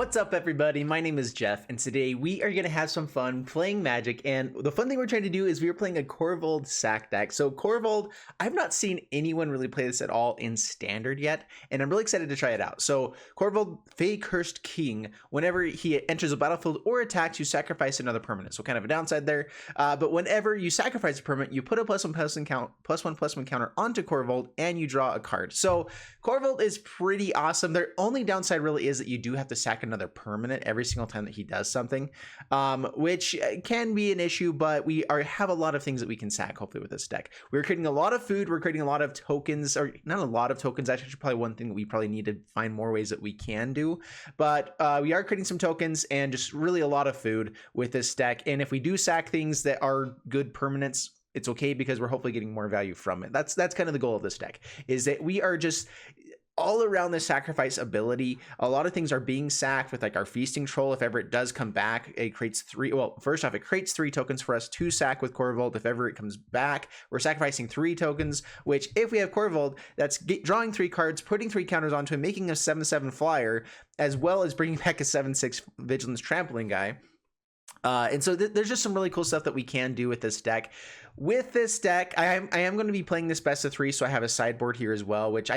What's up, everybody? My name is Jeff, and today we are going to have some fun playing Magic. And the fun thing we're trying to do is we are playing a Korvold sack deck. So Korvold, I've not seen anyone really play this at all in Standard yet, and I'm really excited to try it out. So Korvold, fae-cursed king, whenever he enters a battlefield or attacks, you sacrifice another permanent. So kind of a downside there. But whenever you sacrifice a permanent, you put a +1/+1 counter onto Korvold, and you draw a card. So Korvold is pretty awesome. Their only downside really is that you do have to sack another permanent every single time that he does something, which can be an issue, but we have a lot of things that we can sack hopefully with this deck. We're creating a lot of food, we're creating a lot of tokens, or not a lot of tokens, actually probably one thing that we probably need to find more ways that we can do, but we are creating some tokens and just really a lot of food with this deck. And if we do sack things that are good permanents, it's okay because we're hopefully getting more value from it. That's kind of the goal of this deck, is that we are just all around the sacrifice ability. A lot of things are being sacked with like our feasting troll. If ever it does come back, it creates first off, it creates 3 tokens for us to sack with Korvold. If ever it comes back, we're sacrificing 3 tokens, which if we have Korvold, that's drawing 3 cards, putting 3 counters onto him, making a 7/7 flyer, as well as bringing back a 7/6 vigilance trampling guy. And so there's just some really cool stuff that we can do with this deck. With this deck, I am going to be playing this best of 3, so I have a sideboard here as well, which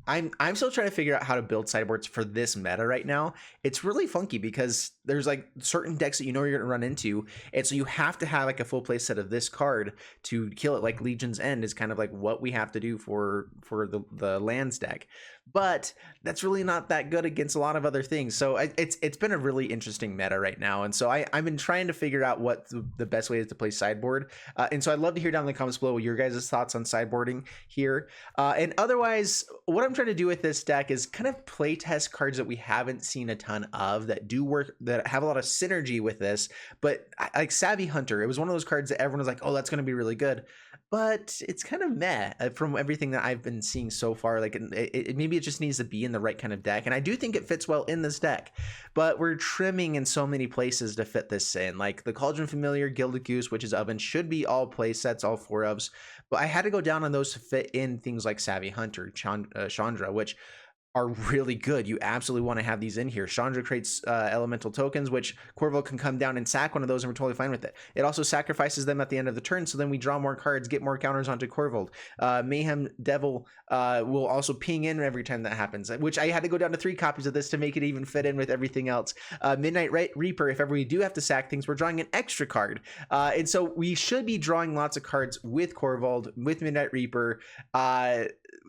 I'm still trying to figure out how to build sideboards for this meta right now. It's really funky because there's like certain decks that you know you're going to run into, and so you have to have like a full play set of this card to kill it. Like Legion's End is kind of like what we have to do for the lands deck, but that's really not that good against a lot of other things. So it's been a really interesting meta right now, and so I've been trying to figure out what the best way is to play sideboard. And so I'd love to hear down in the comments below your guys' thoughts on sideboarding here. And otherwise, what I'm trying to do with this deck is kind of play test cards that we haven't seen a ton of that do work, that have a lot of synergy with this. But like Savvy Hunter, it was one of those cards that everyone was like, oh, that's going to be really good, but it's kind of meh from everything that I've been seeing so far. Like maybe it just needs to be in the right kind of deck, and I do think it fits well in this deck, but we're trimming in so many places to fit this in. Like the Cauldron Familiar, Gilded Goose, Witch's Oven should be all play sets, all 4 ofs, but I had to go down on those to fit in things like Savvy Hunter, Chandra, which are really good. You absolutely want to have these in here. Chandra creates elemental tokens, which Korvold can come down and sack one of those, and we're totally fine with it. It also sacrifices them at the end of the turn, so then we draw more cards, get more counters onto Korvold. Mayhem Devil will also ping in every time that happens, which I had to go down to 3 copies of this to make it even fit in with everything else. Midnight Reaper, if ever we do have to sack things, we're drawing an extra card. And so we should be drawing lots of cards with Korvold, with Midnight Reaper.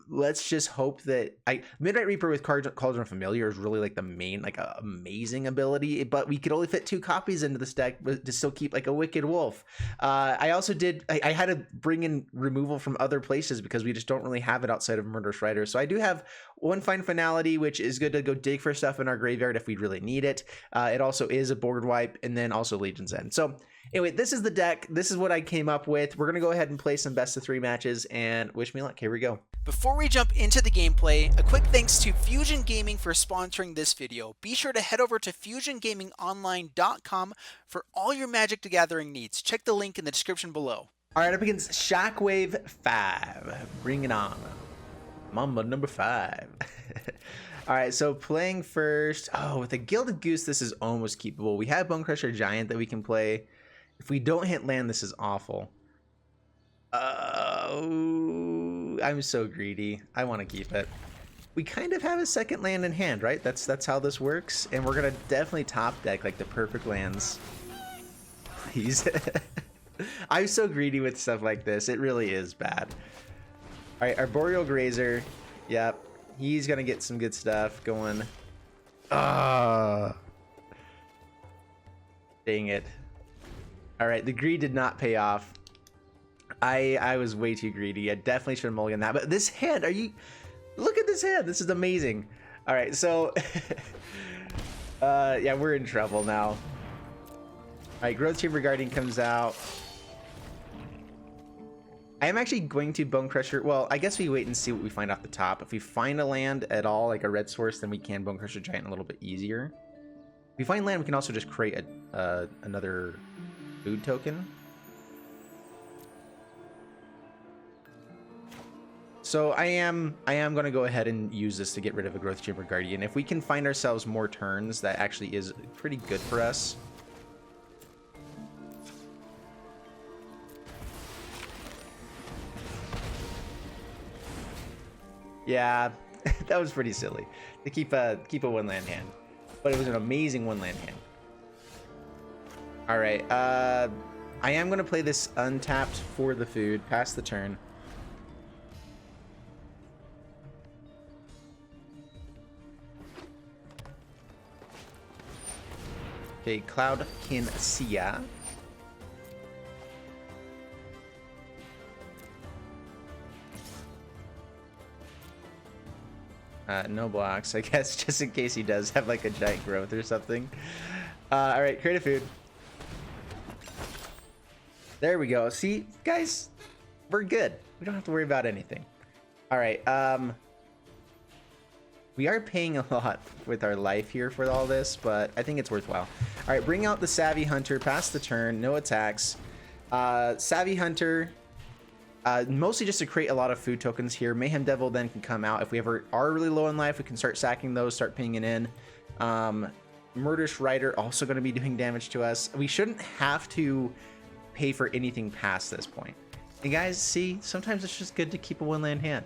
Let's just hope that Midnight Reaper with Cauldron Familiar is really like the main, like amazing ability, but we could only fit 2 copies into this deck to still keep like a Wicked Wolf. I also I had to bring in removal from other places because we just don't really have it outside of Murderous Rider. So I do have one Fine Finality, which is good to go dig for stuff in our graveyard if we really need it. It also is a board wipe, and then also Legion's End. So anyway, this is the deck. This is what I came up with. We're going to go ahead and play some best of 3 matches, and wish me luck. Here we go. Before we jump into the gameplay, a quick thanks to Fusion Gaming for sponsoring this video. Be sure to head over to fusiongamingonline.com for all your Magic the Gathering needs. Check the link in the description below. All right, up against Shockwave 5. Bring it on. Mamba number 5. All right, so playing first. Oh, with a Gilded Goose, this is almost keepable. We have Bone Crusher Giant that we can play. If we don't hit land, this is awful. I'm so greedy. I want to keep it. We kind of have a second land in hand, right? That's how this works. And we're gonna definitely top deck like the perfect lands. Please. I'm so greedy with stuff like this. It really is bad. All right, our Boreal Grazer. Yep, he's gonna get some good stuff going. Dang it. All right, the greed did not pay off. I was way too greedy. I definitely should have mulliganed that. But this hand, look at this hand. This is amazing. All right, so yeah, we're in trouble now. All right, Growth Chamber Guardian comes out. I am actually going to Bone Crusher. Well, I guess we wait and see what we find off the top. If we find a land at all, like a red source, then we can Bone Crusher Giant a little bit easier. If we find land, we can also just create another food token. So I am going to go ahead and use this to get rid of a Growth Chamber Guardian. If we can find ourselves more turns, that actually is pretty good for us. Yeah, that was pretty silly to keep a one land hand, but it was an amazing one land hand. All right, I am going to play this untapped for the food, pass the turn. Okay, Cloud Kinsia. No blocks, I guess, just in case he does have like a giant growth or something. All right, create a food. There we go. See, guys, we're good. We don't have to worry about anything. All right, we are paying a lot with our life here for all this, but I think it's worthwhile. All right, bring out the Savvy Hunter, pass the turn, no attacks. Savvy Hunter, mostly just to create a lot of food tokens here. Mayhem Devil then can come out. If we ever are really low in life, we can start sacking those, start pinging in. Murderous Rider also going to be doing damage to us. We shouldn't have to pay for anything past this point. And guys, see, sometimes it's just good to keep a one land hand.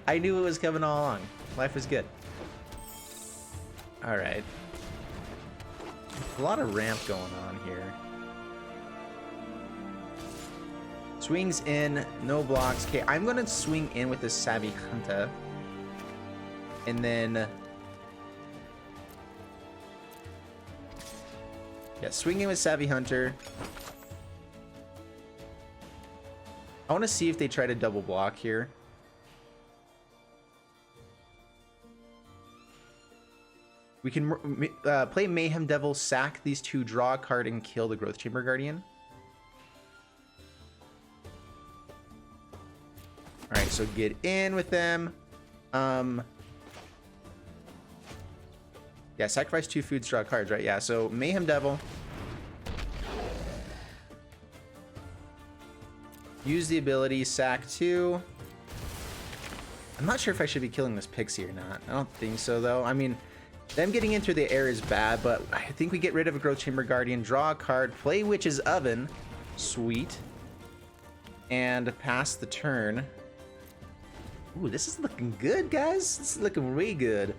I knew it was coming all along. Life is good. All right. A lot of ramp going on here. Swings in, no blocks. Okay, I'm gonna swing in with this Savvy Hunter. And then... yeah, swing in with Savvy Hunter. I want to see if they try to double block here. We can play Mayhem Devil, sack these two, draw a card, and kill the Growth Chamber Guardian. Alright, so get in with them. Yeah, sacrifice 2 foods, draw cards, right? Yeah, so Mayhem Devil. Use the ability, sack 2. I'm not sure if I should be killing this Pixie or not. I don't think so, though. I mean, them getting into the air is bad, but I think we get rid of a Growth Chamber Guardian, draw a card, play Witch's Oven. Sweet. And pass the turn. Ooh, this is looking good, guys. This is looking way good.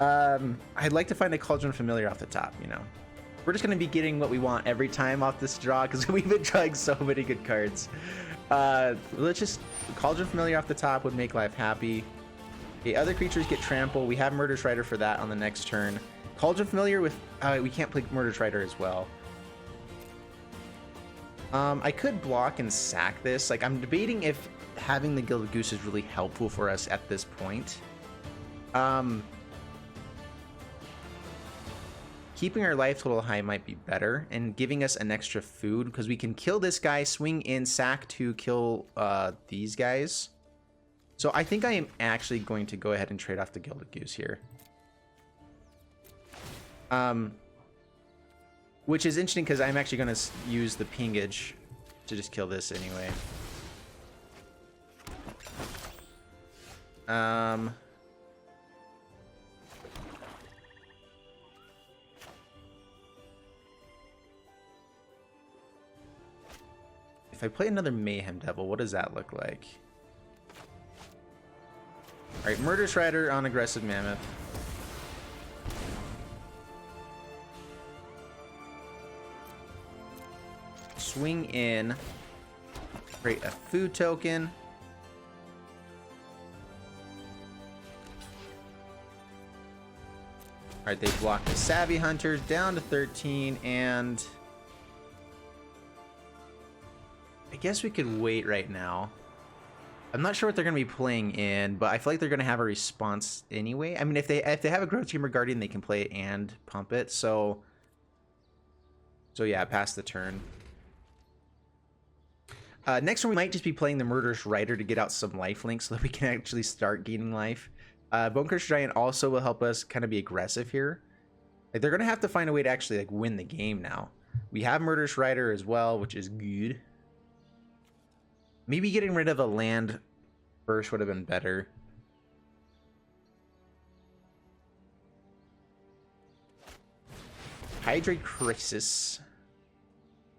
I'd like to find a Cauldron Familiar off the top, you know. We're just going to be getting what we want every time off this draw because we've been drawing so many good cards. Let's just... Cauldron Familiar off the top would make life happy. Okay, other creatures get trample. We have Murderous Rider for that on the next turn. Cauldron Familiar with... we can't play Murderous Rider as well. I could block and sack this. Like, I'm debating if having the Gilded Goose is really helpful for us at this point. Keeping our life total high might be better, and giving us an extra food, because we can kill this guy, swing in, sack to kill these guys. So I think I am actually going to go ahead and trade off the Gilded Goose here. Which is interesting, because I'm actually going to use the Pingage to just kill this anyway. If I play another Mayhem Devil, what does that look like? Alright, Murderous Rider on Aggressive Mammoth. Swing in. Create a food token. Alright, they block the Savvy Hunters down to 13, and... I guess we could wait right now. I'm not sure what they're going to be playing in, but I feel like they're going to have a response anyway. I mean, if they have a Growth Chamber Guardian, they can play it and pump it. So yeah, pass the turn. Next one, we might just be playing the Murderous Rider to get out some lifelink so that we can actually start gaining life. Bonecrusher Giant also will help us kind of be aggressive here. Like, they're going to have to find a way to actually like win the game now. We have Murderous Rider as well, which is good. Maybe getting rid of a land First would have been better. Hydrate Crisis.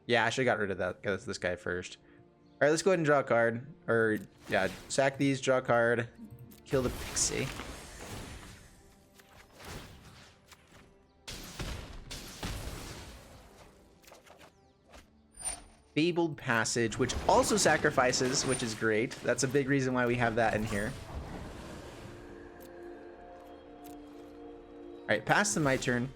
Yeah, I should have got rid of that. This guy first. All right, let's go ahead and draw a card. Or, yeah, sack these, draw a card, kill the pixie. Fabled Passage, which also sacrifices, which is great. That's a big reason why we have that in here. All right, pass to my turn.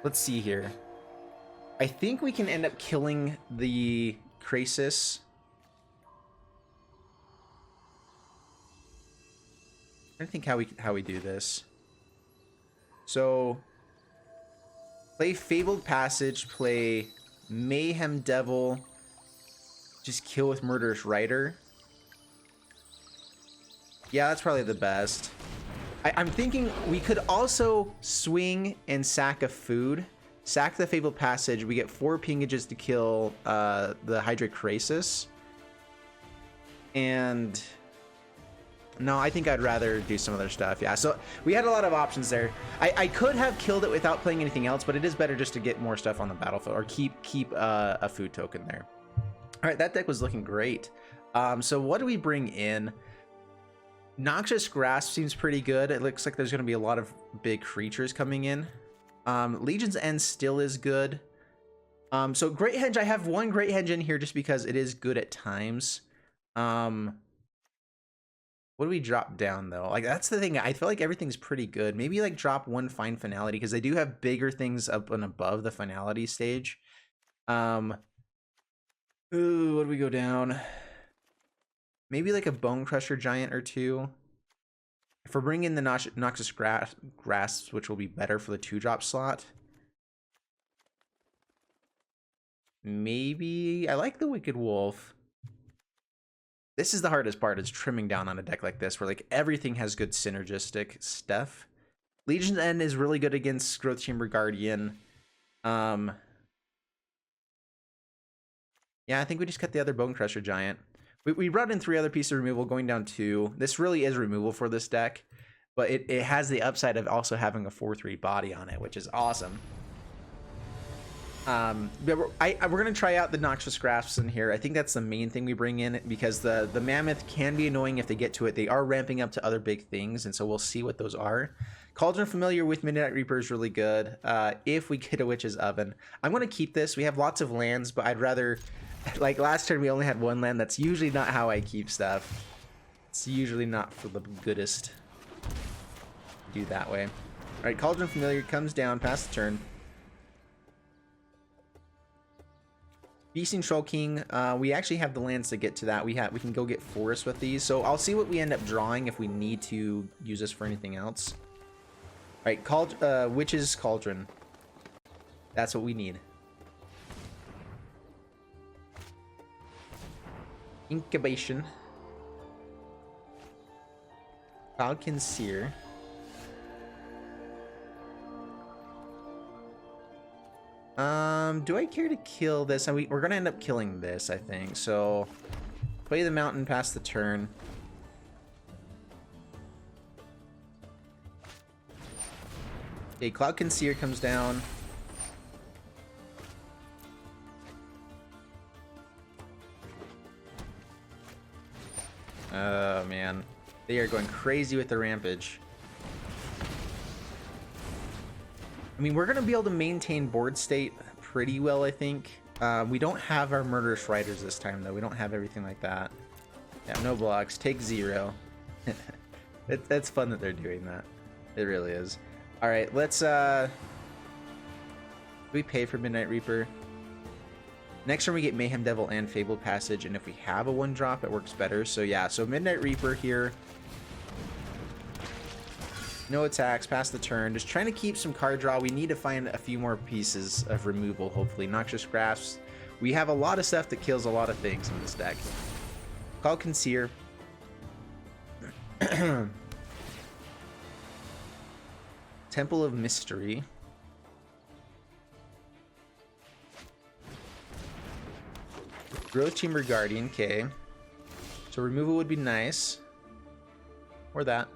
Let's see here. I think we can end up killing the Crisis. I think how we do this. So play Fabled Passage, play Mayhem Devil, just kill with Murderous Rider. Yeah, that's probably the best. I'm thinking we could also swing and sack a food. Sack the Fabled Passage. We get 4 pingages to kill the Hydra Crisis. And no, I think I'd rather do some other stuff. Yeah, so we had a lot of options there. I could have killed it without playing anything else, but it is better just to get more stuff on the battlefield or keep a food token there. All right, that deck was looking great. So what do we bring in? Noxious Grasp seems pretty good. It looks like there's going to be a lot of big creatures coming in. Legion's End still is good. So Great Hedge, I have one Great Hedge in here just because it is good at times. What do we drop down though? Like that's the thing. I feel like everything's pretty good. Maybe like drop one Fine Finality because they do have bigger things up and above the Finality stage. Ooh, what do we go down? Maybe like a Bone Crusher Giant or two. If we're bringing in the Noxious Grasps, which will be better for the 2-drop slot. Maybe I like the Wicked Wolf. This is the hardest part, is trimming down on a deck like this, where like everything has good synergistic stuff. Legion's End is really good against Growth Chamber Guardian. Yeah, I think we just cut the other Bone Crusher Giant. We brought in 3 other pieces of removal, going down 2. This really is removal for this deck, but it has the upside of also having a 4/3 body on it, which is awesome. But we're going to try out the Noxious Grasps in here. I think that's the main thing we bring in, because the Mammoth can be annoying if they get to it. They are ramping up to other big things, and so we'll see what those are. Cauldron Familiar with Midnight Reaper is really good. If we get a Witch's Oven. I'm going to keep this. We have lots of lands, but I'd rather... Like last turn we only had 1 land. That's usually not how I keep stuff. It's usually not for the goodest. Do that way. Alright, Cauldron Familiar comes down past the turn. Feasting Troll King, we actually have the lands to get to that. We can go get forests with these. So I'll see what we end up drawing if we need to use this for anything else. Alright, Witch's Cauldron. That's what we need. Incubation. Falcon Seer. Do I care to kill this? We're gonna end up killing this, I think. So play the mountain past the turn. Okay, Cloud Conceer comes down. Oh man, they are going crazy with the rampage. I mean, we're gonna be able to maintain board state pretty well, I think. We don't have our Murderous Riders this time though. We don't have everything like that. Yeah, no blocks. Take 0. That's fun that they're doing that. It really is. All right, let's. We pay for Midnight Reaper. Next turn we get Mayhem Devil and Fabled Passage, and if we have a 1-drop, it works better. So yeah, so Midnight Reaper here. No attacks, pass the turn. Just trying to keep some card draw. We need to find a few more pieces of removal, hopefully. Noxious Grasps. We have a lot of stuff that kills a lot of things in this deck. Call Conceer. Temple of Mystery. Growth Chamber Guardian, okay. So removal would be nice. Or that.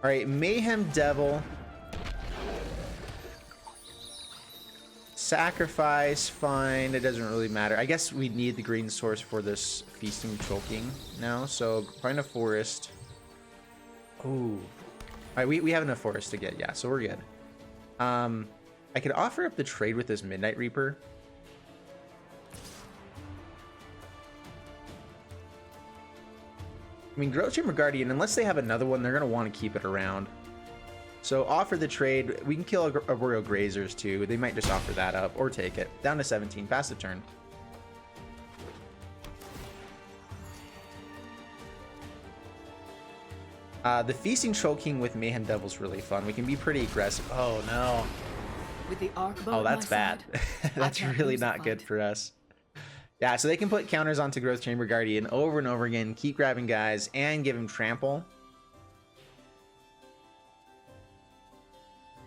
Alright, Mayhem Devil. Sacrifice, fine. It doesn't really matter. I guess we need the green source for this Feasting Choking now. So find a forest. Ooh. Alright, we have enough forest to get, yeah, so we're good. I could offer up the trade with this Midnight Reaper. I mean, Growth Chamber Guardian, unless they have another one, they're going to want to keep it around. So offer the trade. We can kill Arboreal Grazers too. They might just offer that up or take it. Down to 17. Pass the turn. The Feasting Choking with Mayhem Devil is really fun. We can be pretty aggressive. Oh, no. With the oh, that's bad. That's really not good for us. Yeah, so they can put counters onto Growth Chamber Guardian over and over again, keep grabbing guys, and give him trample.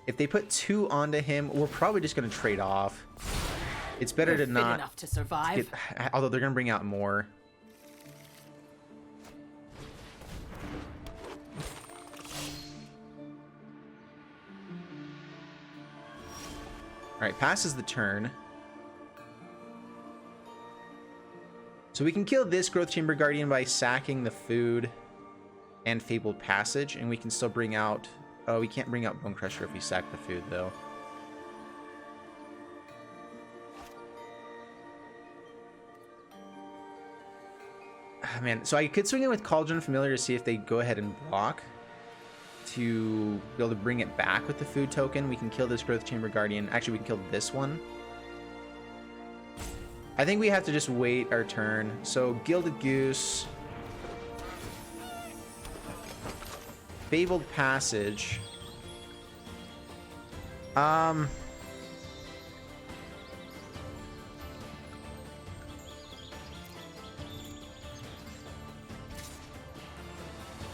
If they put 2 onto him, we're probably just going to trade off. It's better to not... enough to survive. Although they're going to bring out more. Alright, passes the turn. So we can kill this Growth Chamber Guardian by sacking the food and Fabled Passage, and we can still bring out... Oh, we can't bring out Bone Crusher if we sack the food, though. Oh, man, so I could swing it with Cauldron Familiar to see if they go ahead and block to be able to bring it back with the food token. We can kill this Growth Chamber Guardian. Actually, we can kill this one. I think we have to just wait our turn. So, Gilded Goose. Fabled Passage.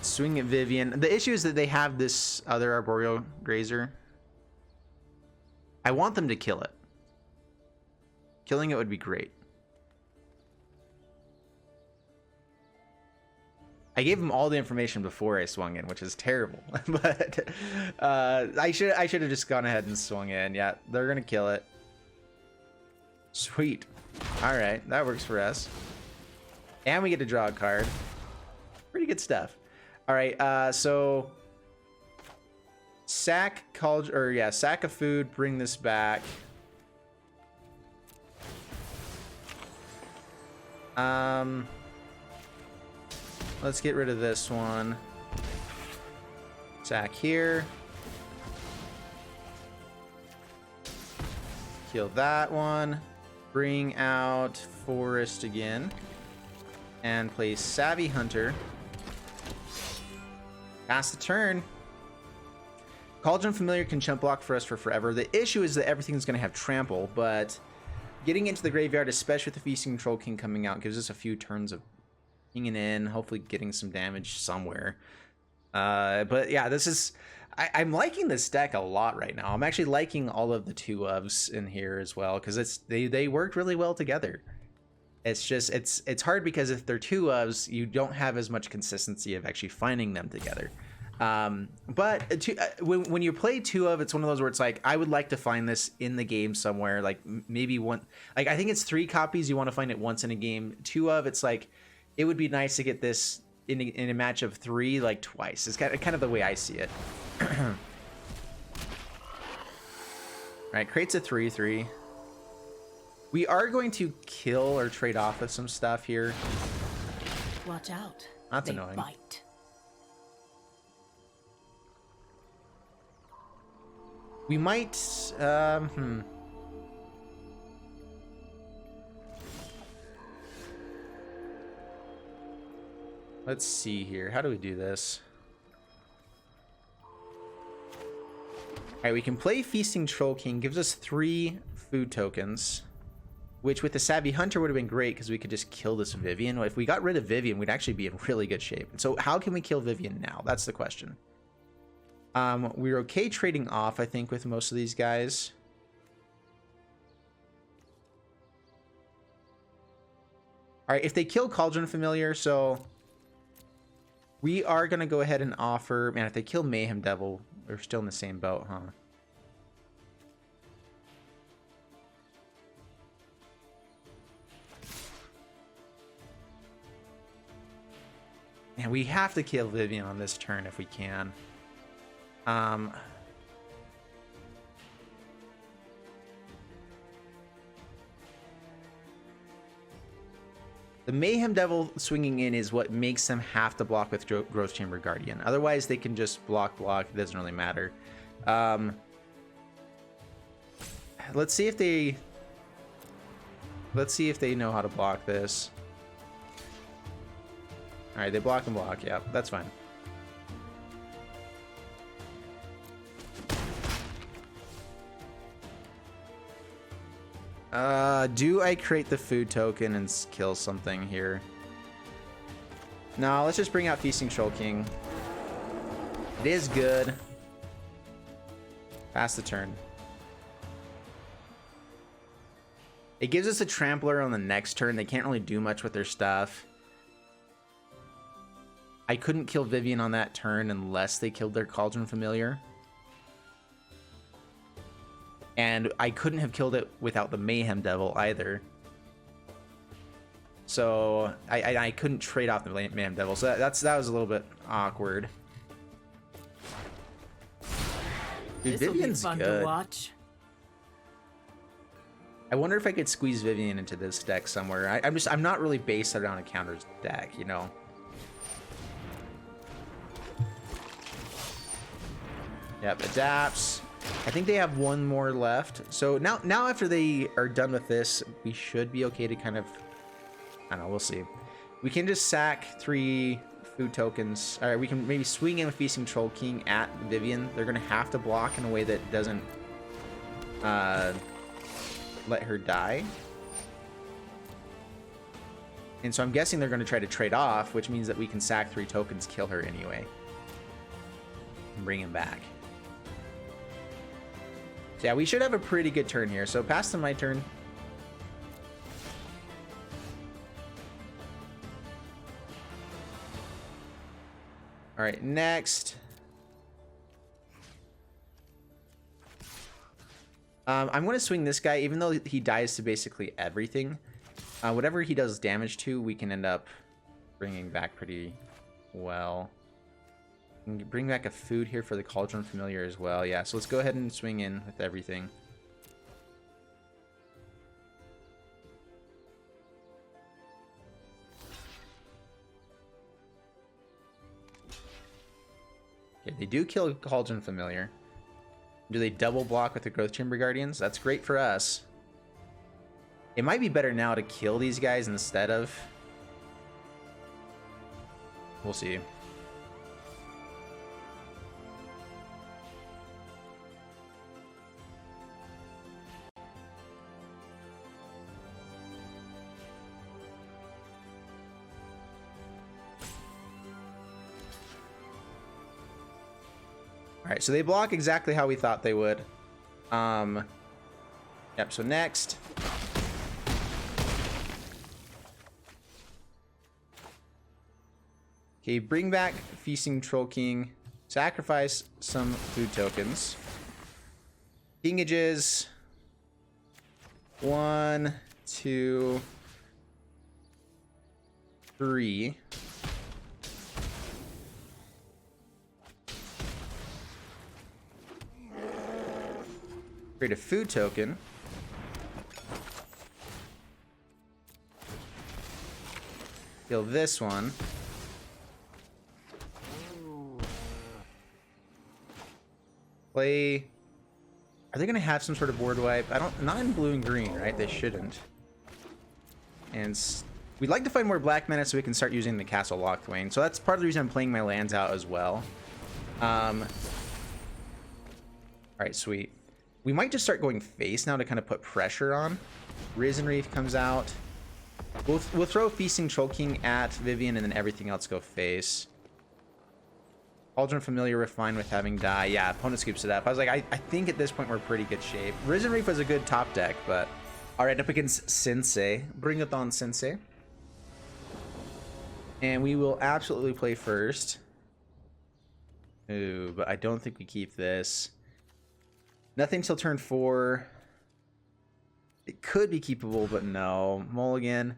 Swing at Vivian. The issue is that they have this other Arboreal Grazer. I want them to kill it. Killing it would be great. I gave him all the information before I swung in, which is terrible. But I should have just gone ahead and swung in. Yeah, they're gonna kill it. Sweet. All right, that works for us. And we get to draw a card. Pretty good stuff. All right, so sack a food. Bring this back. Let's get rid of this one. Sack here. Kill that one. Bring out Forest again. And play Savvy Hunter. Pass the turn. Cauldron Familiar can chump block for us for forever. The issue is that everything's going to have trample, but getting into the graveyard, especially with the Feasting Troll King coming out, gives us a few turns of hanging in, hopefully getting some damage somewhere. But yeah, this is... I'm liking this deck a lot right now. I'm actually liking all of the 2-ofs in here as well, because they worked really well together. It's just, it's hard because if they're 2-ofs, you don't have as much consistency of actually finding them together. But when you play 2-of, it's one of those where it's like, I would like to find this in the game somewhere, like maybe one, like I think it's 3 copies, you want to find it once in a game. 2-of, it's like, it would be nice to get this in a match of 3, like twice. It's kind of the way I see it. Alright, creates a 3/3. We are going to kill or trade off with some stuff here. Watch out. That's annoying. Bite. We might, Let's see here. How do we do this? Alright, we can play Feasting Troll King. Gives us 3 food tokens. Which with the Savvy Hunter would have been great because we could just kill this Vivian. If we got rid of Vivian, we'd actually be in really good shape. So how can we kill Vivian now? That's the question. We're okay trading off, I think, with most of these guys. All right, if they kill Cauldron Familiar, so we are going to go ahead and offer... Man, if they kill Mayhem Devil, we're still in the same boat, huh? Man, we have to kill Vivian on this turn if we can. The Mayhem Devil swinging in is what makes them have to block with Growth Chamber Guardian. Otherwise, they can just block. It doesn't really matter. Let's see if they know how to block this. All right, they block and block. Yeah, that's fine. Do I create the food token and kill something here? No, let's just bring out Feasting Troll King. It is good. Pass the turn. It gives us a Trampler on the next turn. They can't really do much with their stuff. I couldn't kill Vivian on that turn unless they killed their Cauldron Familiar. And I couldn't have killed it without the Mayhem Devil either. So I couldn't trade off the Mayhem Devil. So that was a little bit awkward. Dude, Vivian's fun good. to watch. I wonder if I could squeeze Vivian into this deck somewhere. I'm not really based around a counters deck, you know. Yep, adapts. I think they have one more left. So now after they are done with this, we should be okay to kind of... I don't know, we'll see. We can just sack 3 food tokens. All right, we can maybe swing in with Feasting Troll King at Vivian. They're going to have to block in a way that doesn't let her die. And so I'm guessing they're going to try to trade off, which means that we can sack 3 tokens, kill her anyway. And bring him back. Yeah, we should have a pretty good turn here. So pass to my turn. All right, next. I'm going to swing this guy, even though he dies to basically everything. Whatever he does damage to, we can end up bringing back pretty well. Bring back a food here for the Cauldron Familiar as well. Yeah, so let's go ahead and swing in with everything. Okay, they do kill Cauldron Familiar. Do they double block with the Growth Chamber Guardians? That's great for us. It might be better now to kill these guys instead of... We'll see. All right, so they block exactly how we thought they would. Yep, so next. Okay, bring back Feasting Troll King. Sacrifice some food tokens. Kingages. 1, 2, 3. Create a food token. Kill this one. Play. Are they gonna have some sort of board wipe? Not in blue and green, right? They shouldn't. And we'd like to find more black mana so we can start using the Castle Locthwain. So that's part of the reason I'm playing my lands out as well. All right, sweet. We might just start going face now to kind of put pressure on. Risen Reef comes out. We'll throw Feasting Troll King at Vivian and then everything else go face. Cauldron Familiar, we're fine with having die. Yeah, opponent scoops it up. I was like, I think at this point we're pretty good shape. Risen Reef was a good top deck, but... Alright, up against Sensei. Bring it on, Sensei. And we will absolutely play first. Ooh, but I don't think we keep this. Nothing till turn 4. It could be keepable, but no. Mulligan.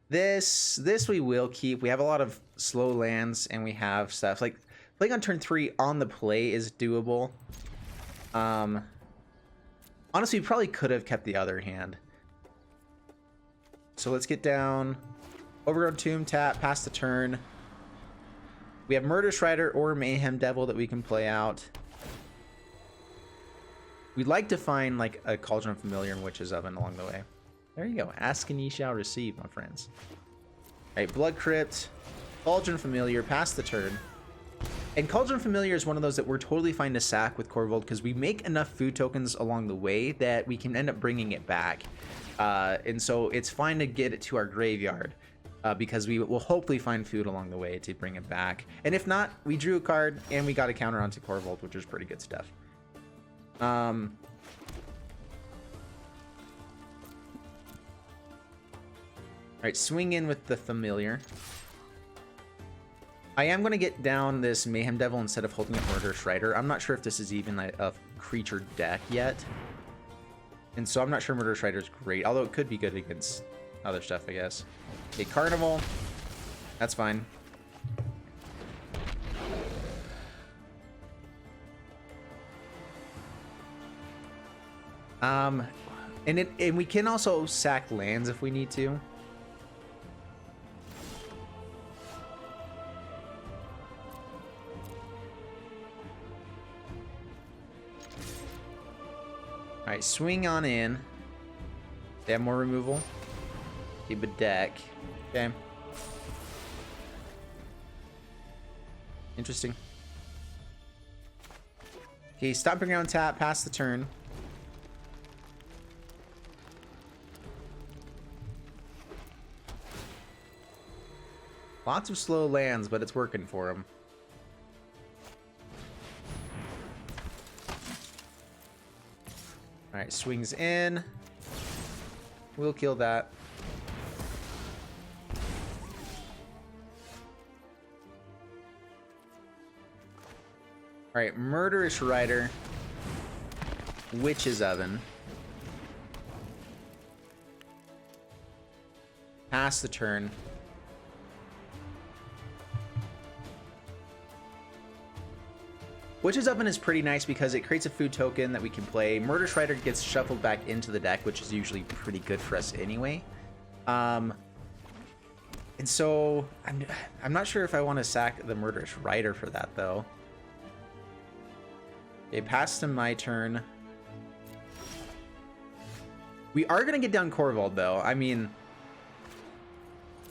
This we will keep. We have a lot of slow lands, and we have stuff. Like, playing on turn 3 on the play is doable. Honestly, we probably could have kept the other hand. So let's get down. Overgrown Tomb, tap, pass the turn. We have Murderous Rider or Mayhem Devil that we can play out. We'd like to find like a Cauldron of Familiar and Witch's Oven along the way. There you go. Ask and ye shall receive, my friends. Alright, Blood Crypt, Cauldron Familiar, pass the turn. And Cauldron Familiar is one of those that we're totally fine to sack with Korvold because we make enough food tokens along the way that we can end up bringing it back. And so it's fine to get it to our graveyard. Because we will hopefully find food along the way to bring it back. And if not, we drew a card and we got a counter onto Korvold, which is pretty good stuff. Alright, swing in with the Familiar. I am going to get down this Mayhem Devil instead of holding up Murderous Rider. I'm not sure if this is even a creature deck yet. And so I'm not sure Murderous Rider is great, although it could be good against other stuff, I guess. Okay, Carnival. That's fine. And we can also sack lands if we need to. Alright, swing on in. They have more removal. Keep a deck. Okay. Interesting. Okay, stomping ground tap, pass the turn. Lots of slow lands, but it's working for him. Alright, swings in. We'll kill that. Alright, Murderous Rider. Witch's Oven. Pass the turn. Witch's Oven is pretty nice because it creates a food token that we can play. Murderous Rider gets shuffled back into the deck, which is usually pretty good for us anyway. And so I'm not sure if I want to sack the Murderous Rider for that though. Okay, pass to my turn. We are going to get down Korvold though. I mean,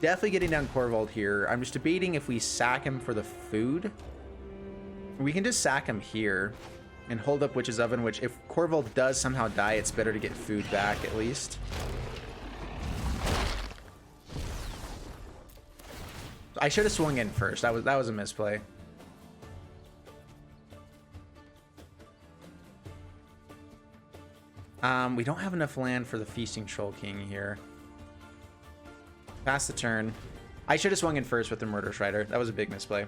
definitely getting down Korvold here. I'm just debating if we sack him for the food. We can just sack him here and hold up Witch's Oven, which if Korvold does somehow die, it's better to get food back at least. I should have swung in first. That was a misplay. We don't have enough land for the Feasting Troll King here. Pass the turn. I should have swung in first with the Murderous Rider. That was a big misplay.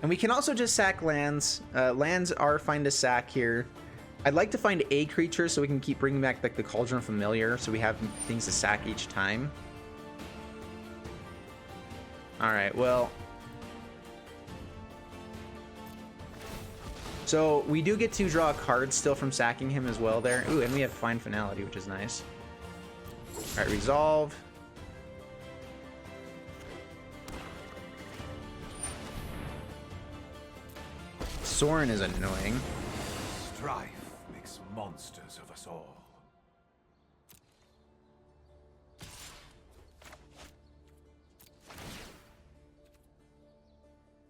And we can also just sack lands. Lands are fine to sack here. I'd like to find a creature so we can keep bringing back like the Cauldron Familiar so we have things to sack each time. Alright, well. So we do get to draw a card still from sacking him as well there. Ooh, and we have Fine Finality, which is nice. Alright, resolve. Sorin is annoying. Strife makes monsters of us all.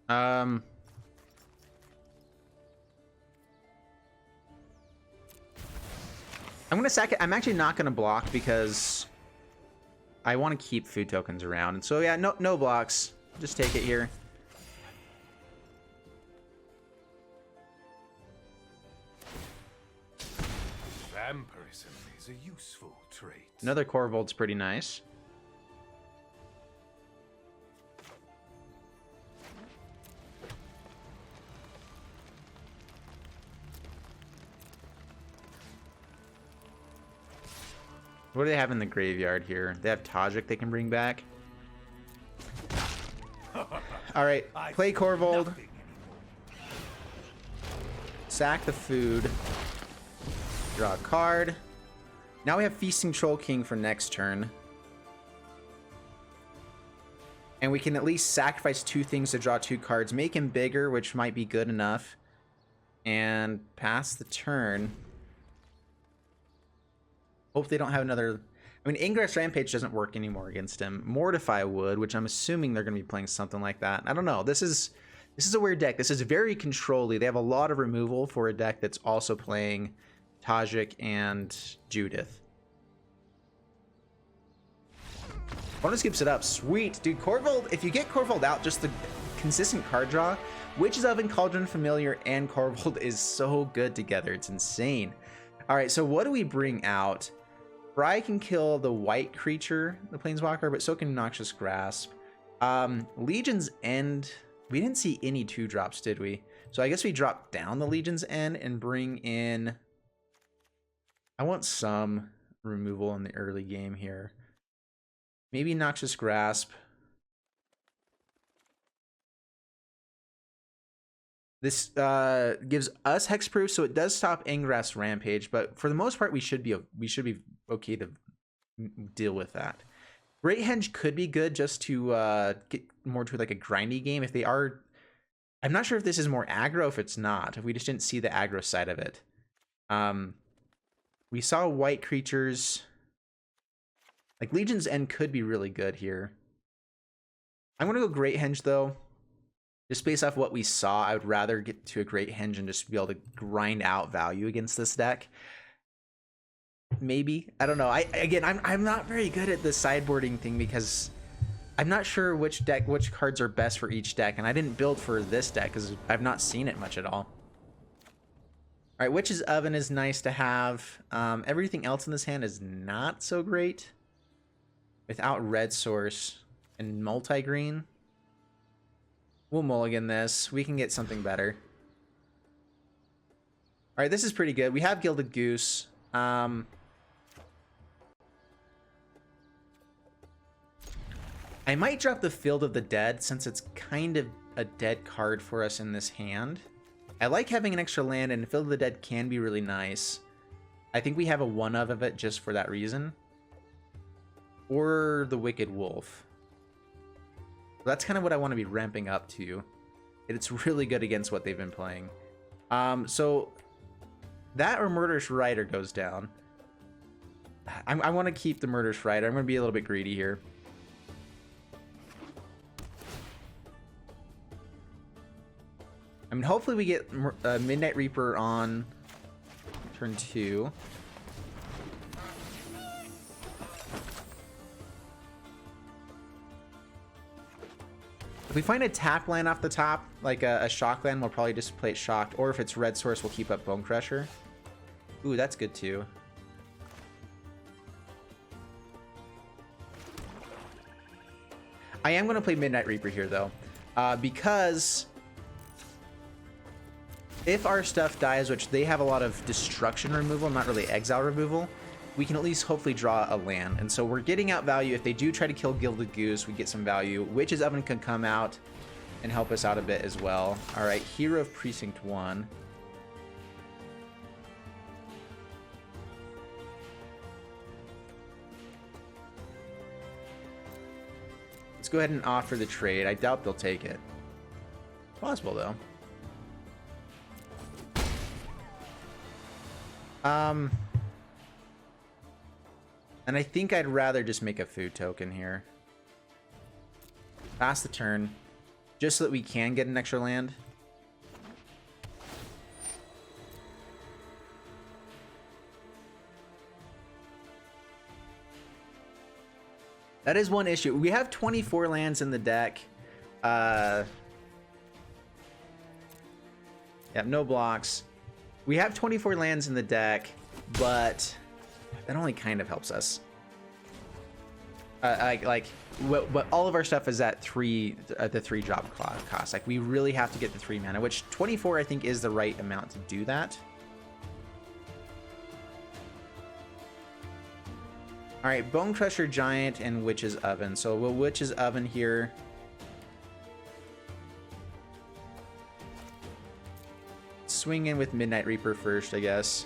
I'm gonna sack it. I'm actually not gonna block because I want to keep food tokens around. And so yeah, no blocks. Just take it here. Vampirism is a useful trait. Another Korvold's pretty nice. What do they have in the graveyard here? They have Tajik they can bring back. Alright, play Korvold. Sack the food. Draw a card. Now we have Feasting Troll King for next turn. And we can at least sacrifice 2 things to draw 2 cards. Make him bigger, which might be good enough. And pass the turn. Hope they don't have another... I mean, Ingress Rampage doesn't work anymore against him. Mortify would, which I'm assuming they're going to be playing something like that. I don't know. This is a weird deck. This is very control-y. They have a lot of removal for a deck that's also playing Tajik and Judith. Opponent skips it up. Sweet. Dude, Korvold, if you get Korvold out, just the consistent card draw, Witch's Oven, Cauldron Familiar, and Korvold is so good together. It's insane. All right, so what do we bring out? Fry can kill the white creature, the Planeswalker, but so can Noxious Grasp. Legion's End, we didn't see any 2-drops, did we? So I guess we drop down the Legion's End and bring in... I want some removal in the early game here. Maybe Noxious Grasp. This gives us hexproof, so it does stop Ingress Rampage, but for the most part, we should be okay to deal with that. Great Henge could be good just to get more to like a grindy game. If they are, I'm not sure if this is more aggro, if it's not. If we just didn't see the aggro side of it. We saw white creatures. Like Legion's End could be really good here. I'm gonna go Great Henge though. Just based off what we saw, I would rather get to a Great Henge and just be able to grind out value against this deck. Maybe. I don't know. I'm not very good at the sideboarding thing because I'm not sure which cards are best for each deck, and I didn't build for this deck because I've not seen it much at all. Alright, Witch's Oven is nice to have. Everything else in this hand is not so great. Without red source and multi-green. We'll mulligan this. We can get something better. Alright, this is pretty good. We have Gilded Goose. I might drop the Field of the Dead since it's kind of a dead card for us in this hand. I like having an extra land, and Field of the Dead can be really nice. I think we have a 1-of it just for that reason. Or the Wicked Wolf. That's kind of what I want to be ramping up to. It's really good against what they've been playing. So that or Murderous Rider goes down. I want to keep the Murderous Rider. I'm going to be a little bit greedy here. I mean, hopefully we get Midnight Reaper on turn 2. If we find a tap land off the top, like a shock land, we'll probably just play it shocked. Or if it's red source, we'll keep up Bone Crusher. Ooh, that's good too. I am going to play Midnight Reaper here, though. Because if our stuff dies, which they have a lot of destruction removal, not really exile removal, we can at least hopefully draw a land. And so we're getting out value. If they do try to kill Gilded Goose, we get some value. Witch's Oven can come out and help us out a bit as well. All right, Hero of Precinct 1. Let's go ahead and offer the trade. I doubt they'll take it. Possible, though. And I think I'd rather just make a food token here. Pass the turn. Just so that we can get an extra land. That is one issue. We have 24 lands in the deck. Yeah, no blocks. We have 24 lands in the deck. but that only kind of helps us. But all of our stuff is at the 3 drop cost. Like, we really have to get the 3 mana, which 24 I think is the right amount to do that. All right, Bone Crusher Giant and Witch's Oven. So we'll Witch's Oven here. Swing in with Midnight Reaper first, I guess.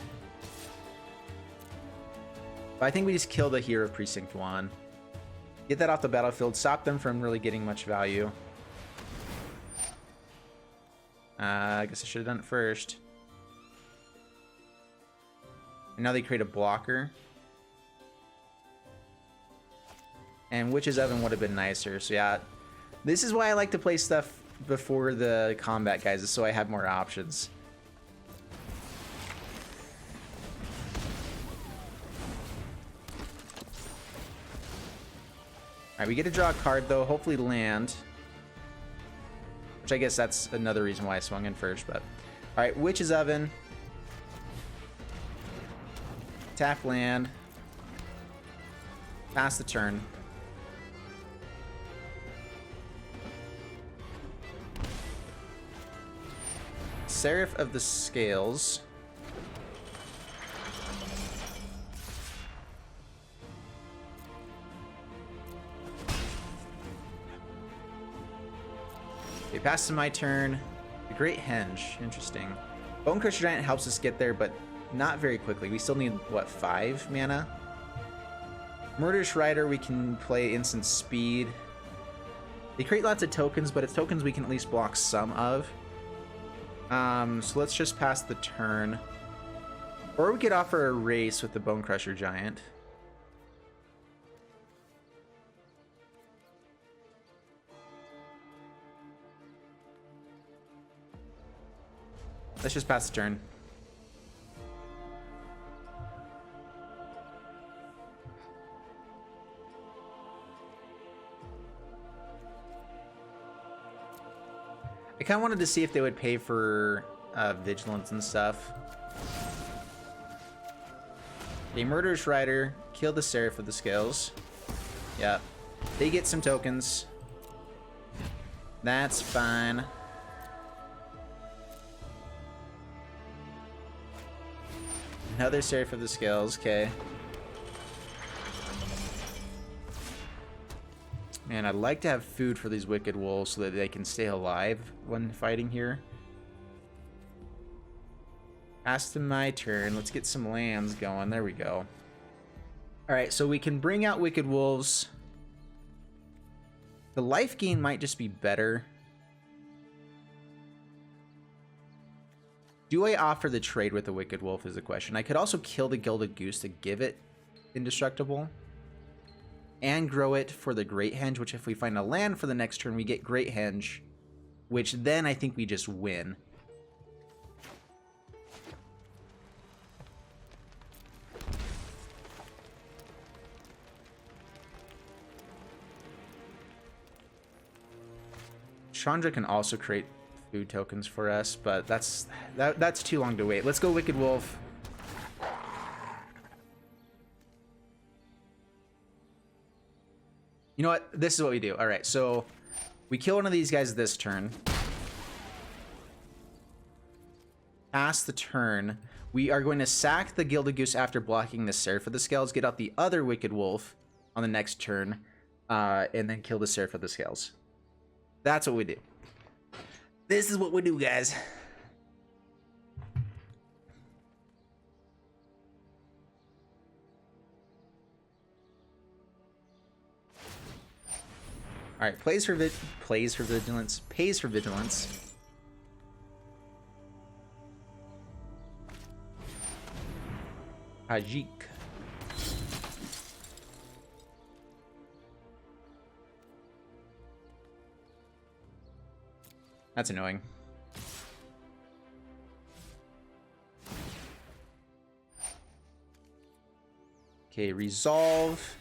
But I think we just kill the Hero of Precinct 1. Get that off the battlefield, stop them from really getting much value. I guess I should have done it first. And now they create a blocker. And Witch's Oven would have been nicer. So yeah, this is why I like to play stuff before the combat, guys, is so I have more options. Alright, we get to draw a card, though. Hopefully land. Which I guess that's another reason why I swung in first, but... Alright, Witch's Oven. Tap land. Pass the turn. Seraph of the Scales. Okay, pass to my turn. The Great Henge. Interesting. Bone Crusher Giant helps us get there, but not very quickly. We still need, what, 5 mana? Murderous Rider, we can play instant speed. They create lots of tokens, but it's tokens we can at least block some of. So let's just pass the turn. Or we could offer a race with the Bone Crusher Giant. Let's just pass the turn. I kind of wanted to see if they would pay for vigilance and stuff. A Murderous Rider, kill the Seraph of the Scales. Yeah, they get some tokens. That's fine. Another Seraph of the Scales, okay. Man, I'd like to have food for these Wicked Wolves so that they can stay alive when fighting here. Pass to my turn. Let's get some lands going. There we go. Alright, so we can bring out Wicked Wolves. The life gain might just be better. Do I offer the trade with the Wicked Wolf is the question. I could also kill the Gilded Goose to give it indestructible. And grow it for the Great Henge, which if we find a land for the next turn, we get Great Henge. Which then I think we just win. Chandra can also create food tokens for us, but that's too long to wait. Let's go Wicked Wolf. You know what? This is what we do. All right, so we kill one of these guys this turn. Pass the turn. We are going to sack the Gilded Goose after blocking the Seraph of the Scales, get out the other Wicked Wolf on the next turn, and then kill the Seraph of the Scales. That's what we do. This is what we do, guys. All right, pays for vigilance. Ajik. That's annoying. Okay, resolve.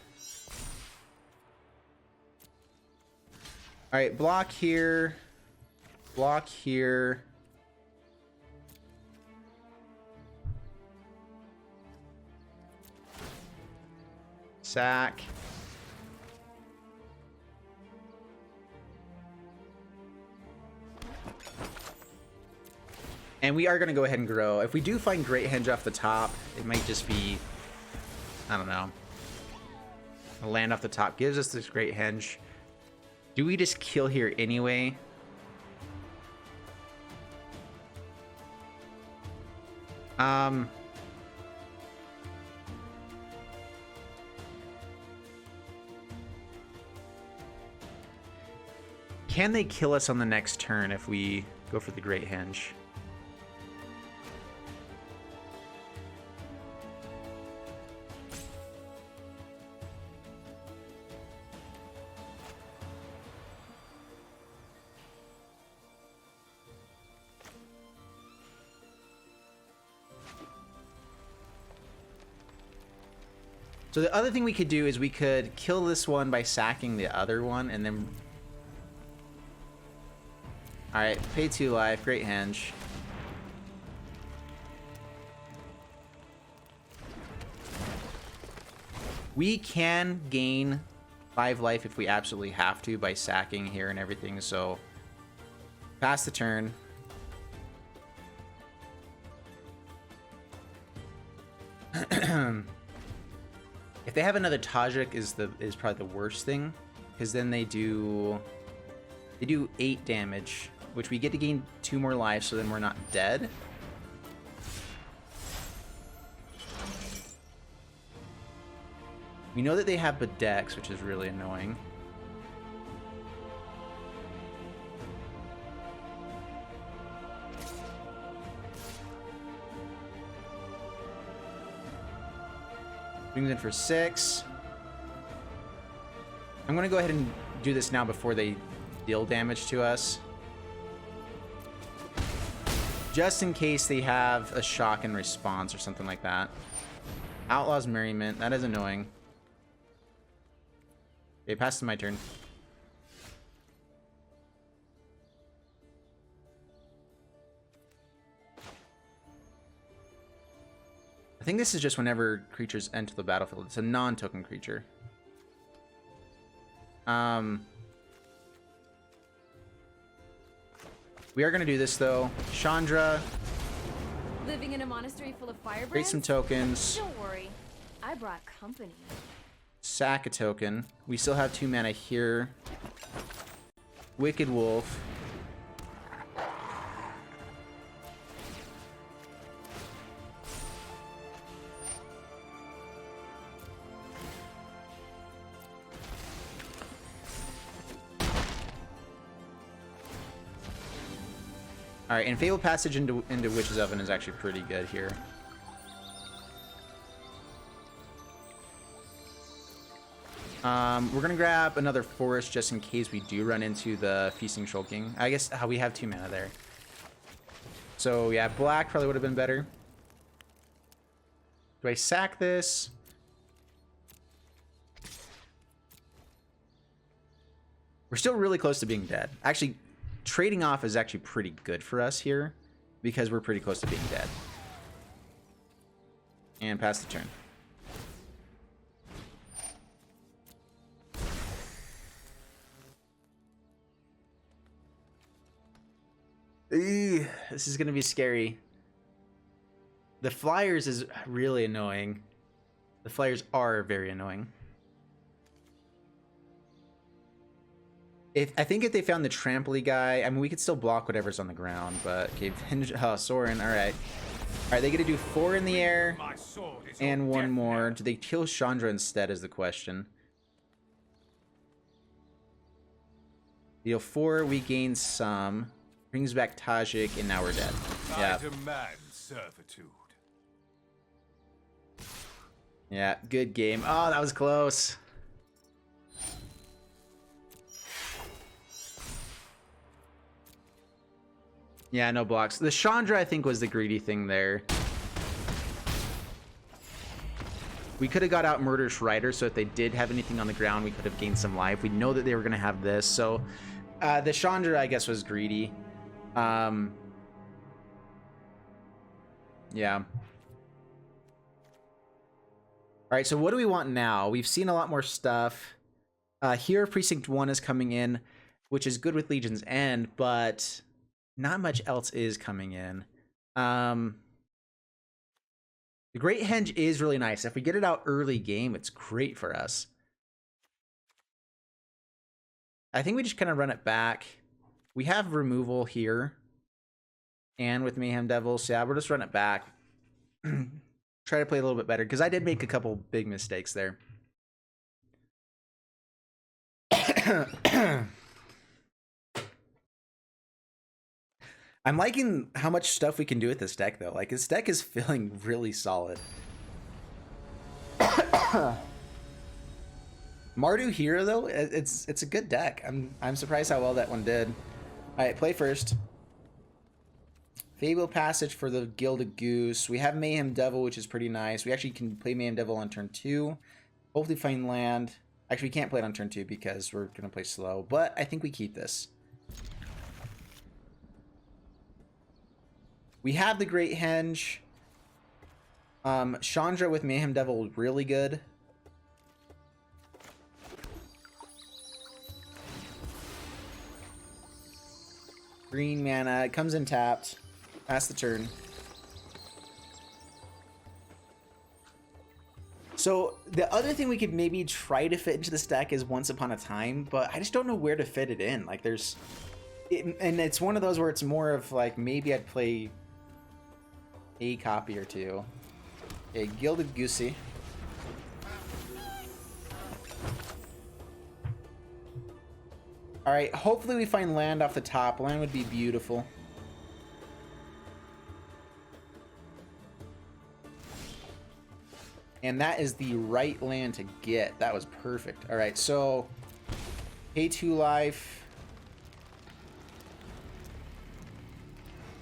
All right, block here. Block here. Sack. And we are going to go ahead and grow. If we do find Great Henge off the top, it might just be, I don't know. A land off the top gives us this Great Henge. Do we just kill here anyway? Can they kill us on the next turn if we go for the Great Henge? So the other thing we could do is we could kill this one by sacking the other one and then... Alright, pay 2 life, Great Henge. We can gain 5 life if we absolutely have to by sacking here and everything, so... Pass the turn. If they have another Tajik is probably the worst thing, because then they do 8 damage, which we get to gain 2 more lives, so then we're not dead. We know that they have Bedex, which is really annoying. Brings in for 6. I'm going to go ahead and do this now before they deal damage to us. Just in case they have a shock in response or something like that. Outlaw's Merriment. That is annoying. Okay, pass to my turn. I think this is just whenever creatures enter the battlefield. It's a non-token creature. We are going to do this, though. Chandra. Living in a monastery full of firebrands? Create some tokens. Don't worry. I brought company. Sack a token. We still have 2 mana here. Wicked Wolf. Alright, and Fabled Passage into Witch's Oven is actually pretty good here. We're gonna grab another forest just in case we do run into the Feasting Shulking. I guess we have 2 mana there. So yeah, black probably would have been better. Do I sack this? We're still really close to being dead. Actually, trading off is actually pretty good for us here because we're pretty close to being dead. And pass the turn. Ew, this is gonna be scary. The Flyers is really annoying. The Flyers are very annoying. I think if they found the Trampoly guy, I mean, we could still block whatever's on the ground, but okay, oh, Sorin, alright. Alright, they get to do 4 in the air, and 1 more. Do they kill Chandra instead is the question. Deal 4, we gain some. Brings back Tajik, and now we're dead. Yeah. I demand servitude. Yeah, good game. Oh, that was close. Yeah, no blocks. The Chandra, I think, was the greedy thing there. We could have got out Murderous Rider, so if they did have anything on the ground, we could have gained some life. We know that they were going to have this, so the Chandra, I guess, was greedy. Yeah. All right, so what do we want now? We've seen a lot more stuff. Here, Precinct 1 is coming in, which is good with Legion's End, but not much else is coming in. The Great Henge is really nice. If we get it out early game, it's great for us. I think we just kind of run it back. We have removal here. And with Mayhem Devil, so yeah, we'll just run it back. Try to play a little bit better, because I did make a couple big mistakes there. I'm liking how much stuff we can do with this deck, though. Like, this deck is feeling really solid. Mardu Hero, though, it's a good deck. I'm surprised how well that one did. All right, play first. Fable Passage for the Gilded Goose. We have Mayhem Devil, which is pretty nice. We actually can play Mayhem Devil on turn 2. Hopefully find land. Actually, we can't play it on turn 2 because we're going to play slow. But I think we keep this. We have the Great Henge. Chandra with Mayhem Devil, really good. Green mana. It comes in tapped. Pass the turn. So the other thing we could maybe try to fit into this deck is Once Upon a Time, but I just don't know where to fit it in. Like there's, and it's one of those where it's more of like maybe I'd play a copy or two. Okay, Gilded Goosey. All right, hopefully we find land off the top. Land would be beautiful. And that is the right land to get. That was perfect. All right, so pay 2 life.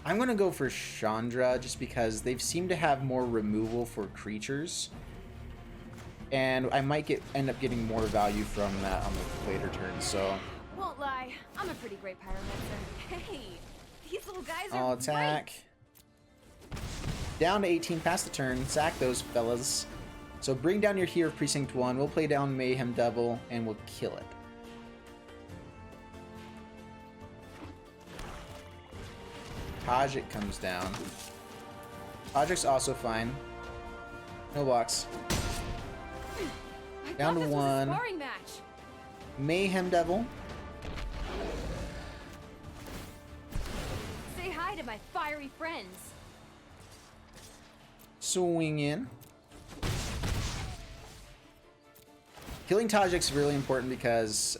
I'm going to go for Chandra just because they seem to have more removal for creatures. And I might end up getting more value from that on the later turn, so... Won't lie, I'm a pretty great pyromancer. Hey, these little guys are I'll attack. Down to 18, pass the turn. Sack those fellas. So bring down your Hero of Precinct 1. We'll play down Mayhem Devil, and we'll kill it. Tajik comes down. Tajik's also fine. No blocks. Down to 1. Sparring match. Mayhem Devil. Say hi to my fiery friends. Swing in. Killing Tajik's really important because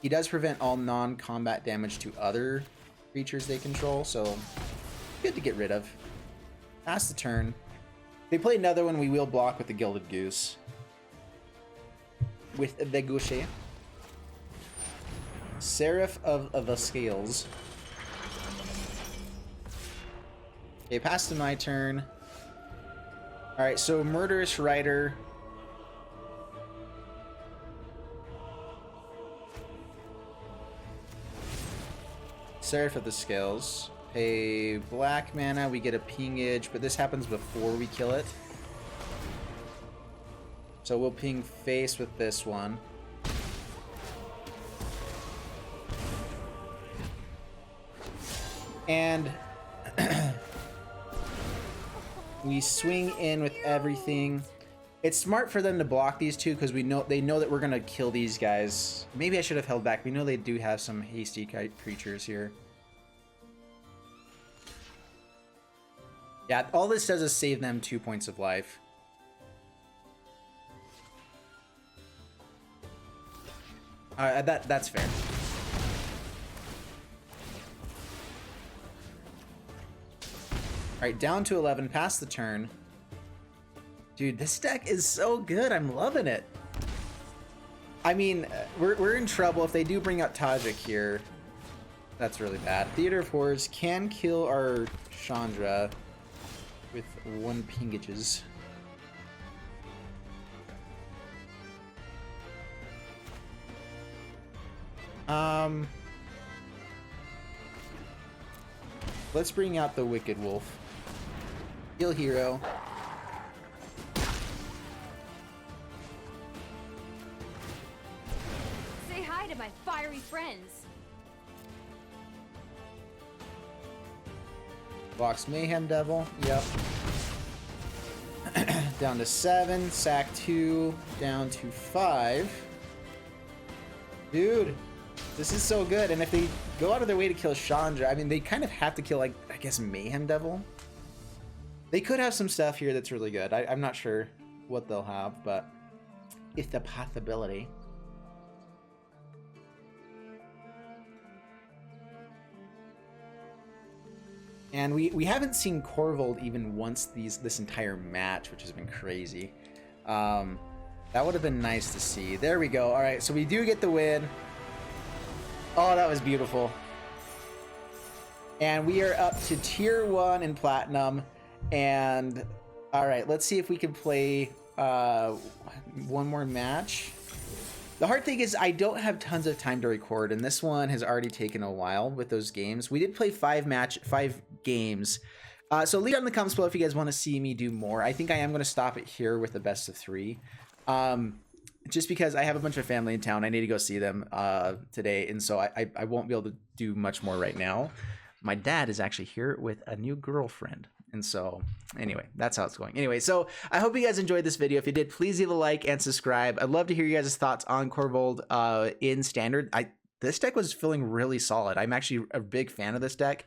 he does prevent all non-combat damage to other creatures they control, so good to get rid of. Pass the turn. If they play another one, we will block with the Gilded Goose. With the Goose. Seraph of the Scales. Okay, pass to my turn. Alright, so Murderous Rider. Seraph of the Scales. Pay black mana, we get a pingage, but this happens before we kill it. So we'll ping face with this one. And we swing in with everything. It's smart for them to block these two because they know that we're gonna kill these guys. Maybe I should have held back. We know they do have some hasty creatures here. Yeah, all this does is save them 2 points of life. That's fair. Alright, down to 11, pass the turn. Dude, this deck is so good. I'm loving it. I mean, we're in trouble if they do bring out Tajik here. That's really bad. Theater of Horrors can kill our Chandra with 1 pingages. Let's bring out the Wicked Wolf. Heal Hero. to my fiery friends. Box Mayhem Devil. Yep. Down to 7. Sack 2. Down to 5. Dude, this is so good. And if they go out of their way to kill Chandra, I mean, they kind of have to kill, like, I guess, Mayhem Devil. They could have some stuff here that's really good. I'm not sure what they'll have, but it's a possibility. And we haven't seen Korvold even once this entire match, which has been crazy. That would have been nice to see. There we go. All right, so we do get the win. Oh, that was beautiful. And we are up to tier 1 in platinum. And all right, let's see if we can play one more match. The hard thing is I don't have tons of time to record, and this one has already taken a while with those games. We did play 5 games. So leave down in the comments below if you guys want to see me do more. I think I am going to stop it here with the best of 3. Just because I have a bunch of family in town. I need to go see them today, and so I won't be able to do much more right now. My dad is actually here with a new girlfriend. And so, anyway, that's how it's going. Anyway, so I hope you guys enjoyed this video. If you did, please leave a like and subscribe. I'd love to hear you guys' thoughts on Korvold in Standard. This deck was feeling really solid. I'm actually a big fan of this deck.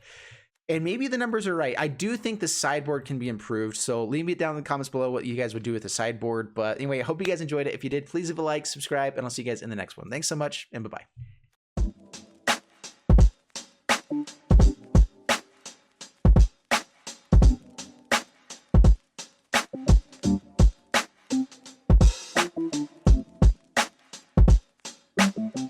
And maybe the numbers are right. I do think the sideboard can be improved. So leave me down in the comments below what you guys would do with the sideboard. But anyway, I hope you guys enjoyed it. If you did, please leave a like, subscribe, and I'll see you guys in the next one. Thanks so much, and bye-bye. Thank you.